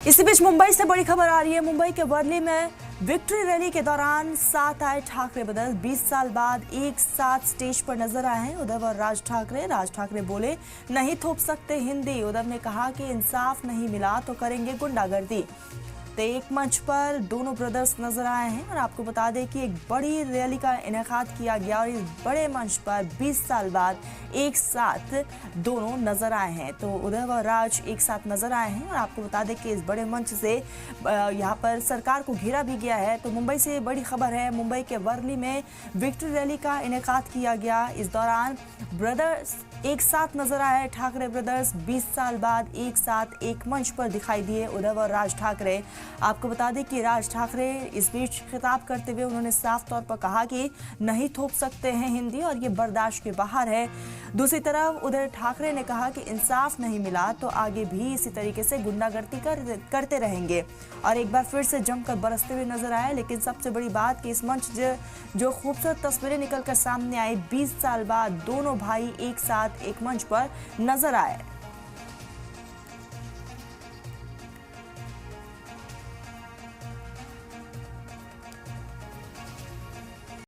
इसी बीच मुंबई से बड़ी खबर आ रही है। मुंबई के वर्ली में विक्ट्री रैली के दौरान साथ आए ठाकरे ब्रदर्स 20 साल बाद एक साथ स्टेज पर नजर आए हैं। उद्धव और राज ठाकरे बोले नहीं थोप सकते हिंदी। उद्धव ने कहा कि इंसाफ नहीं मिला तो करेंगे गुंडागर्दी। तो एक मंच पर दोनों ब्रदर्स नजर आए हैं और आपको बता दें कि एक बड़ी रैली का इनेकाद किया गया और इस बड़े मंच पर 20 साल बाद एक साथ दोनों नजर आए हैं। तो उद्धव और राज एक साथ नजर आए हैं और आपको बता दें कि इस बड़े मंच से यहाँ पर सरकार को घेरा भी गया है। तो मुंबई से बड़ी खबर है। मुंबई के वर्ली में विक्ट्री रैली का इनेकाद किया गया। इस दौरान ब्रदर्स एक साथ नजर आए। ठाकरे ब्रदर्स 20 साल बाद एक साथ एक मंच पर दिखाई दिए, उद्धव और राज ठाकरे। आपको बता दें कि राज ठाकरे इस बीच खिताब करते हुए उन्होंने साफ तौर पर कहा कि नहीं थोप सकते हैं हिंदी और ये बर्दाश्त के बाहर है। दूसरी तरफ उधर ठाकरे ने कहा कि इंसाफ नहीं मिला तो आगे भी इसी तरीके से गुंडागर्दी करते रहेंगे और एक बार फिर से जमकर बरसते हुए नजर आए। लेकिन सबसे बड़ी बात कि इस मंच जो खूबसूरत तस्वीरें निकलकर सामने आई, 20 साल बाद दोनों भाई एक साथ एक मंच पर नजर आए।